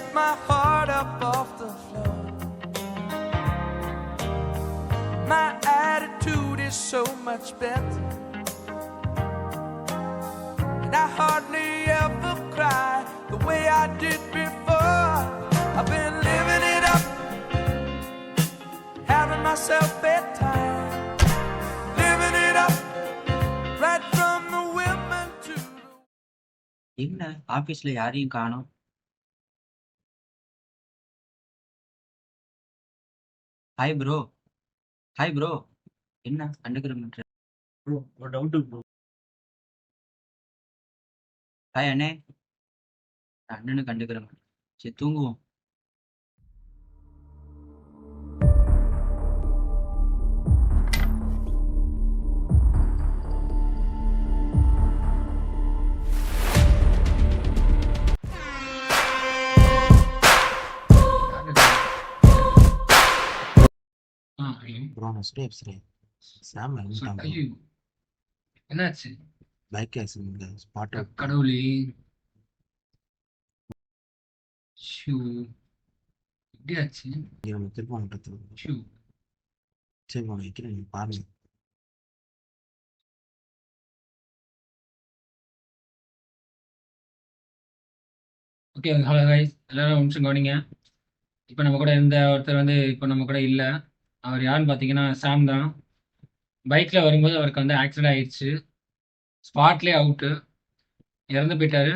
lift my heart up off the floor. My attitude is so much better, and I hardly ever cry the way I did before. I've been living it up, having myself bedtime, living it up, right from the women to the... என்ன ஆபீஸ்ல யாரையும் காணோம். Hi bro, hi bro. என்ன கண்டுக்கிற மாட்டேன் bro ஒரு doubt bro. Hi அண்ணே. அண்ணனு கண்டுக்கிற மாட்டேன். சரி தூங்குவோம். ப்ரோ நான் ஸ்டேப்ஸ் சாம் ஐயோ என்னாச்சு? பைக் ஆக்சிடென்ட்ல ஸ்பாட் அவுட். கடவுளே, ஷூ எப்படி ஆச்சு? நம்ம திரும்ப வந்துட்டு ஷூ சரி நான் வைக்கிறேன், நீங்க பாருங்க. ஓகே. ஹலோ கைஸ், எல்லாரும் ஒரு நிமிஷம் கவனிங்க. இப்போ நம்ம கூட இருந்த ஒருத்தர் வந்து இப்போ நம்ம கூட இல்லை. அவர் யாருன்னு பார்த்தீங்கன்னா சாம் தான். பைக்கில் வரும்போது அவருக்கு வந்து ஆக்சிடென்ட் ஆயிடுச்சு. ஸ்பாட்லேயே அவுட்டு, இறந்து போயிட்டாரு.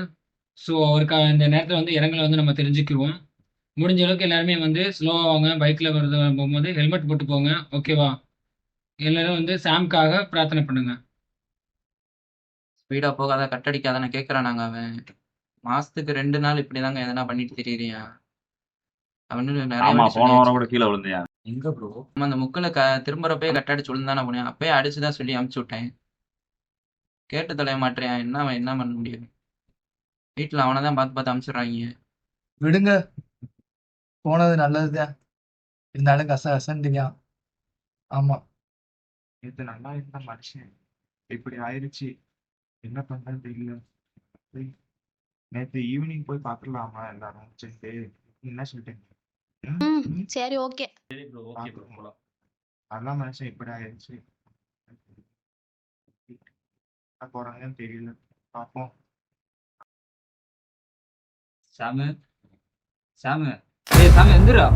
ஸோ அவருக்கு இந்த நேரத்தில் வந்து இரங்கலை வந்து நம்ம தெரிஞ்சுக்குவோம். முடிஞ்ச அளவுக்கு எல்லாருமே வந்து ஸ்லோவாக வாங்க, பைக்கில் வருது போகும்போது ஹெல்மெட் போட்டு போங்க, ஓகேவா? எல்லாரும் வந்து சாம்காக பிரார்த்தனை பண்ணுங்க. ஸ்பீடா போகாத, கட்டடிக்காதானே கேட்கறான். நாங்க அவன் மாசத்துக்கு 2 நாள் இப்படிதாங்க எதனா பண்ணிட்டு திரியறியா? அவனு நிறைய ஆமா, வாட்டி போன வாரம் சொல்லியாச்சு. கூட கீழே விழுந்தியா? எங்க ப்ரோ? நம்ம அந்த முக்கில் திரும்புறப்பே கட்டடிச்சு விழுந்தானே போனேன். அப்பயே அடிச்சுதான் சொல்லி அமுச்சு விட்டேன். கேட்டு தொலைய மாட்டேன். என்ன அவன் என்ன பண்ண முடியும்? வீட்டுல அவனை தான் பார்த்து பார்த்து அமுச்சிடுறாங்க. விடுங்க, போனது நல்லதுதான். இருந்தாலும் கசகசன்றியா. ஆமா, நேத்து நல்லா இருந்த மனுஷன் இப்படி ஆயிடுச்சு, என்ன பண்றது தெரியல. போய் நேத்து ஈவினிங் போய் பார்த்துடலாமா எல்லாரும் சேர்ந்து? என்ன சொல்லிட்டீங்க? சரி, ஓகே. சரி ப்ரோ, ஓகே ப்ரோ, போலாம். நல்ல மனுஷன் இப்படி ஆயிடுச்சு, என்ன போறாங்கன்னு தெரியல. பார்ப்போம். சாமு, சாமு, ஏய் சாமு எந்திரா.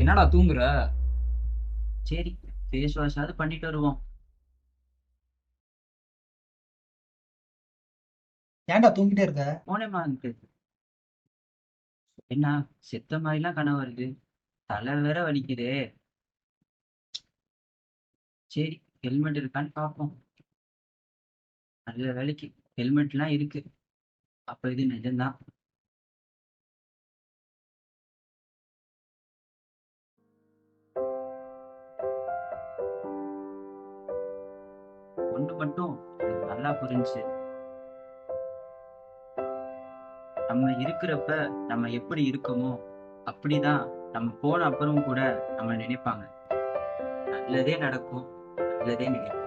என்னடா தூங்குற? சரி, ஃபேஸ் வாஷாவது பண்ணிட்டு வருவோம். ஏன்டா தூங்கிட்டே இருக்க? போனேமா இருக்கு. என்ன செத்த மாதிரிலாம் கனவு வருது, தலை வேற வலிக்குதே. சரி, ஹெல்மெட் இருக்கான்னு பார்ப்போம். நல்ல வேலைக்கு ஹெல்மெட்லாம் இருக்கு. அப்ப இது நிஜம்தான். ஒண்ணு மட்டும் எனக்கு நல்லா புரிஞ்சு, நம்ம இருக்கிறப்ப நம்ம எப்படி இருக்கோமோ அப்படிதான் நம்ம போன அப்புறம் கூட நம்ம நினைப்பாங்க. நல்லதே நடக்கும், நல்லதே நினைப்பாங்க.